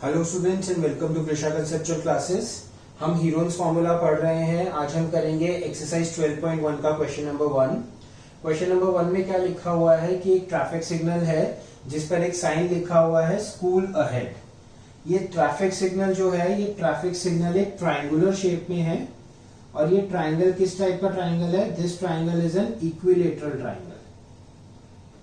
Hello students and welcome to Krisha conceptual classes. हम Heron's formula पढ़ रहे हैं। आज हम करेंगे एक्सरसाइज 12.1 का क्वेश्चन नंबर 1। क्वेश्चन नंबर 1 में क्या लिखा हुआ है कि एक ट्रैफिक सिग्नल है जिस पर एक साइन लिखा हुआ है स्कूल अहेड। ये ट्रैफिक सिग्नल जो है, ये ट्रैफिक सिग्नल एक ट्राइंगुलर शेप में है और ये ट्राइंगल किस टाइप का ट्राइंगल है? This triangle is an equilateral triangle.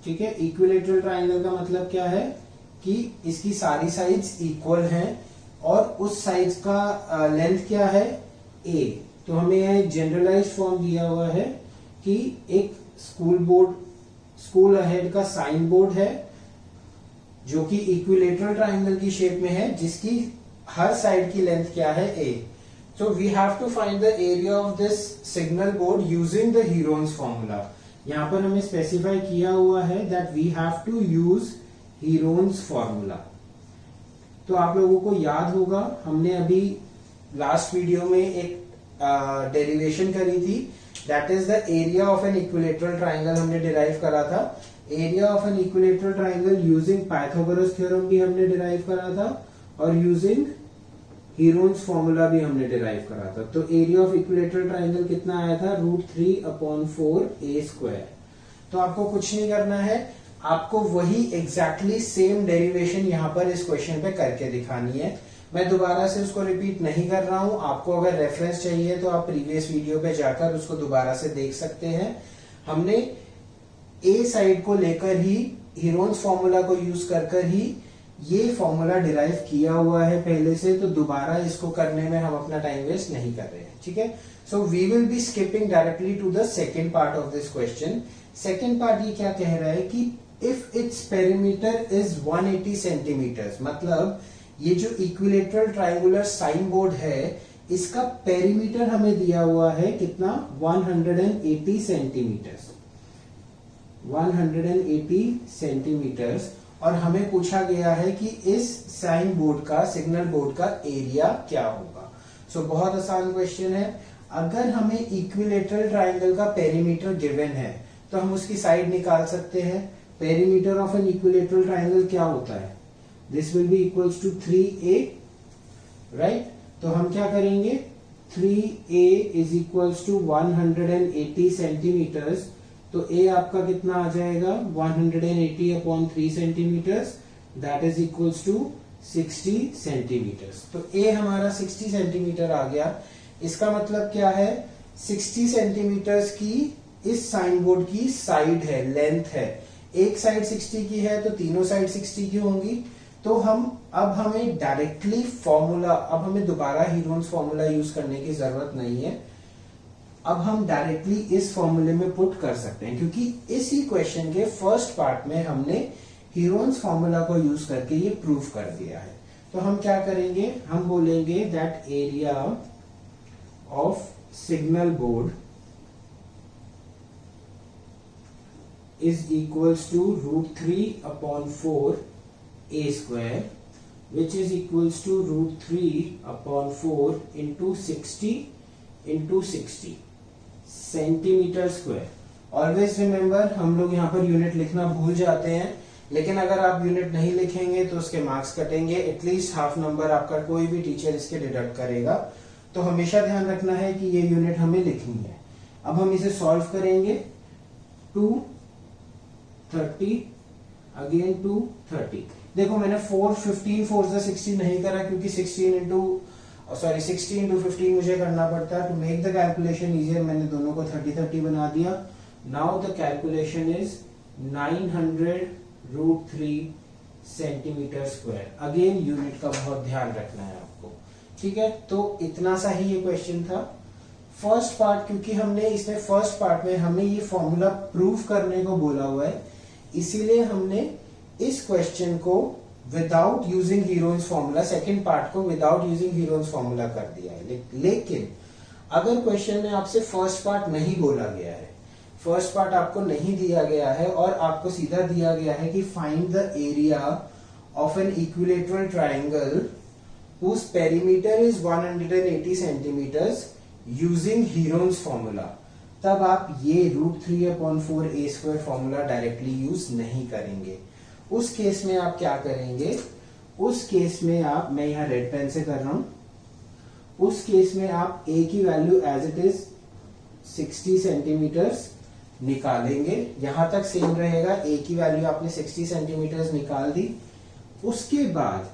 ठीक है, इक्विलेटरल ट्राइंगल का मतलब क्या है कि इसकी सारी साइड्स इक्वल हैं और उस साइड्स का लेंथ क्या है? a। तो हमें यह जनरलाइज्ड फॉर्म दिया हुआ है कि एक स्कूल अहेड का साइन बोर्ड है जो कि इक्विलेटरल ट्राइंगल की शेप में है, जिसकी हर साइड की लेंथ क्या है? a। So we have to find the area of this signal board using the Heron's formula। यहां पर हमें स्पेसिफाई किया हुआ है that we have to use Heron's formula. तो आप लोगों को याद होगा, हमने अभी लास्ट वीडियो में एक डेरिवेशन करी थी, that is the area of an equilateral triangle. हमने डिराइव करा था area of an equilateral triangle using Pythagoras theorem भी हमने डिराइव करा था और यूजिंग हीरोन्स फॉर्मूला भी हमने डिराइव करा था। तो एरिया ऑफ इक्विलेटरल ट्राइंगल कितना आया था? √3/4a²। तो आपको कुछ नहीं करना है, आपको वही एग्जैक्टली सेम डेरिवेशन यहां पर इस क्वेश्चन पे करके दिखानी है। मैं दोबारा से उसको रिपीट नहीं कर रहा हूं। आपको अगर रेफरेंस चाहिए तो आप प्रीवियस वीडियो पे जाकर उसको दोबारा से देख सकते हैं। हमने ए साइड को लेकर ही हीरोन्स फॉर्मूला को यूज कर ही ये फॉर्मूला डिराइव किया हुआ है पहले से, तो दोबारा इसको करने में हम अपना टाइम वेस्ट नहीं कर रहे हैं। ठीक है, so we will be skipping directly to the second part of this question. Second part ये क्या कह रहा है कि if its perimeter is 180 centimetres, मतलब ये जो इक्विलेटरल ट्राइंगुलर साइन बोर्ड है इसका पेरीमीटर हमें दिया हुआ है कितना? 180 सेंटीमीटर्स। 180 सेंटीमीटर्स और हमें पूछा गया है कि इस साइन बोर्ड का, सिग्नल बोर्ड का एरिया क्या होगा। सो बहुत आसान क्वेश्चन है। अगर हमें इक्विलेटरल ट्राइंगल का पेरीमीटर गिवन है तो हम उसकी साइड निकाल सकते हैं। Perimeter of an equilateral triangle क्या होता है? This will be equals to 3a, right? तो हम क्या करेंगे? 3a is equals to 180 centimetres. तो a आपका कितना आ जाएगा? 180/3 centimetres, that is equals to 60 centimetres. तो a हमारा 60 सेंटीमीटर आ गया। इसका मतलब क्या है? 60 सेंटीमीटर्स की इस साइन बोर्ड की साइड है, लेंथ है। एक साइड 60 की है तो तीनों साइड 60 की होंगी। तो हमें डायरेक्टली फॉर्मूला, अब हमें दोबारा हीरोन्स फॉर्मूला यूज करने की जरूरत नहीं है। अब हम डायरेक्टली इस फॉर्मूले में पुट कर सकते हैं, क्योंकि इसी क्वेश्चन के फर्स्ट पार्ट में हमने हीरोन्स फॉर्मूला को यूज करके ये प्रूव कर दिया है। तो हम क्या करेंगे? हम बोलेंगे that area of signal board is equals to √3/4a², which is equals to √3/4 into 60 centimetre square. Always remember, हम लोग यहाँ पर यूनिट लिखना भूल जाते हैं, लेकिन अगर आप यूनिट नहीं लिखेंगे तो उसके मार्क्स कटेंगे। एटलीस्ट हाफ नंबर आपका कोई भी टीचर इसके डिडक्ट करेगा। तो हमेशा ध्यान रखना है कि ये यूनिट हमें लिखनी है। अब हम इसे सॉल्व करेंगे। 230 अगेन 230। देखो मैंने 15 4 60 नहीं करा, क्योंकि 16 into 15 मुझे करना पड़ता है। To make the calculation easier मैंने दोनों को 30 बना दिया। Now the calculation is 900√3 centimetre square. Again unit का बहुत ध्यान रखना है आपको। ठीक है, तो इतना सा ही ये क्वेश्चन था। फर्स्ट पार्ट, क्योंकि हमने इसमें फर्स्ट पार्ट में हमें ये फॉर्मूला प्रूव करने को बोला हुआ है, इसीलिए हमने इस क्वेश्चन को without using Heron's formula, second part को विदाउट यूजिंग हीरोन्स फॉर्मूला कर दिया है। लेकिन अगर क्वेश्चन में आपसे फर्स्ट पार्ट नहीं बोला गया है, फर्स्ट पार्ट आपको नहीं दिया गया है और आपको सीधा दिया गया है कि find the area of an equilateral triangle whose perimeter is 180 centimetres using Heron's formula, तब आप ये √3/4a² फॉर्मूला डायरेक्टली यूज नहीं करेंगे। उस केस में आप क्या करेंगे? उस केस में आप, मैं यहाँ रेड पेन से कर रहा हूं, उस केस में आप a की value as it is 60 centimetres निकालेंगे। यहां तक सेम रहेगा, a की वैल्यू आपने 60 सेंटीमीटर्स निकाल दी। उसके बाद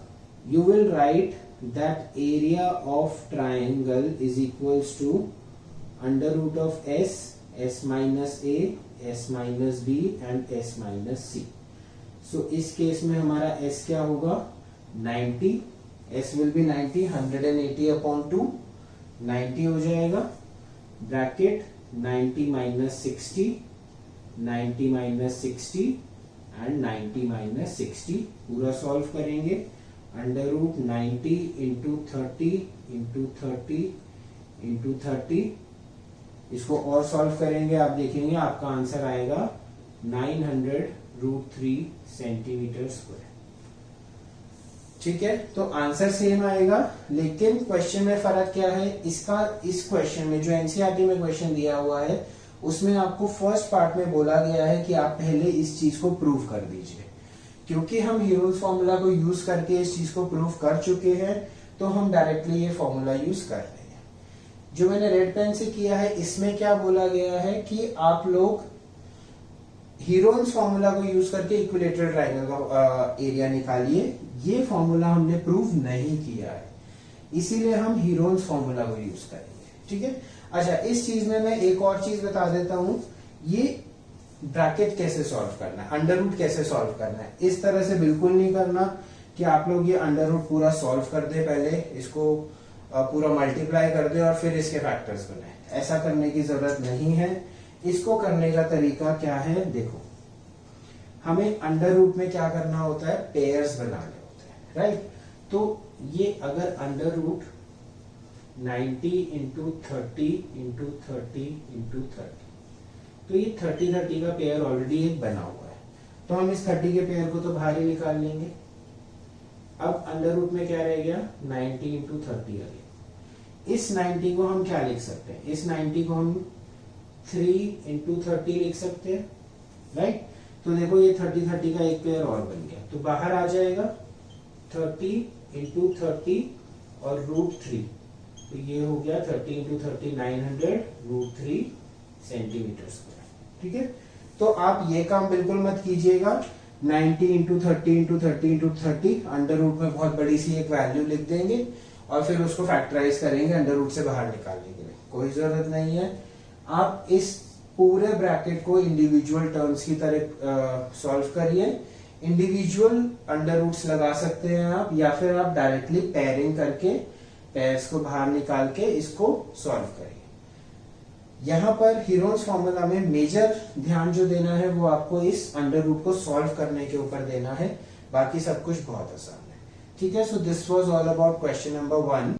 you will write that area of triangle is equals to under root of s, s minus a, s minus b and s minus c। So इस केस में हमारा s क्या होगा 90, s विल बी 90, 180 अपॉन 2, 90 हो जाएगा, bracket 90 minus 60, 90 minus 60 and 90 minus 60 पूरा solve करेंगे। Under root 90 into 30 into 30 into 30, इसको और सॉल्व करेंगे, आप देखेंगे आपका आंसर आएगा 900√3 सेंटीमीटर स्क्वायर। ठीक है, तो आंसर सेम आएगा, लेकिन क्वेश्चन में फर्क क्या है इसका, इस क्वेश्चन में जो एनसीईआरटी में क्वेश्चन दिया हुआ है उसमें आपको फर्स्ट पार्ट में बोला गया है कि आप पहले इस चीज को प्रूव कर दीजिए। क्योंकि हम हीरोन्स फॉर्मूला को यूज करके इस चीज को प्रूव कर चुके हैं, तो हम डायरेक्टली ये फॉर्मूला यूज कर रहे हैं। जो मैंने रेड पेन से किया है, इसमें क्या बोला गया है कि आप लोग हीरोन्स फॉर्मूला को यूज करके इक्विलेटरल ट्रायंगल का एरिया निकालिए। ये फॉर्मूला हमने प्रूव नहीं किया है, इसीलिए हम हीरोन्स फॉर्मूला को यूज करेंगे। ठीक है, अच्छा इस चीज में मैं एक और चीज बता देता हूं, ये ब्रैकेट कैसे सॉल्व करना है, अंडर रूट कैसे सॉल्व करना है। इस तरह से बिल्कुल नहीं करना कि आप लोग ये अंडर रूट पूरा सॉल्व कर दे, पहले इसको पूरा मल्टीप्लाई कर दे और फिर इसके फैक्टर्स बनाए। ऐसा करने की जरूरत नहीं है। इसको करने का तरीका क्या है, देखो हमें अंडर रूट में क्या करना होता है, पेयर्स बनाने होते हैं, राइट। तो ये अगर under root 90 into 30 into 30 into 30, तो ये 30 का पेयर ऑलरेडी एक बना हुआ है, तो हम इस 30 के पेयर को तो बाहर ही निकाल लेंगे। अब अंडर रूट में क्या रह गया 90 इंटू 30 आ गया। इस 90 को हम क्या लिख सकते हैं, इस 90 को हम 3 इंटू 30 लिख सकते हैं, राइट। तो देखो ये 30 का एक पेयर और बन गया, तो बाहर आ जाएगा 30 इंटू 30 और √3, तो ये हो गया 30 इंटू 30 900√3 सेंटीमीटर स्क्वायर। ठीक है, तो आप ये काम बिल्कुल मत कीजिएगा। 90 into 30 into 30 into 30 under root में बहुत बड़ी सी एक वैल्यू लिख देंगे और फिर उसको फैक्टराइज करेंगे अंडर रूट से बाहर निकालने के लिए, कोई जरूरत नहीं है। आप इस पूरे ब्रैकेट को इंडिविजुअल टर्म्स की तरह सॉल्व करिए। इंडिविजुअल अंडर रूट्स लगा सकते हैं आप, या फिर आप डायरेक्टली पेयरिंग करके पेयर्स को बाहर निकाल के इसको सॉल्व करिए। यहां पर हीरोन्स फॉर्मूला में मेजर ध्यान जो देना है वो आपको इस अंडर रूट को सॉल्व करने के ऊपर देना है, बाकी सब कुछ बहुत आसान है। ठीक है, so this was all about question number 1।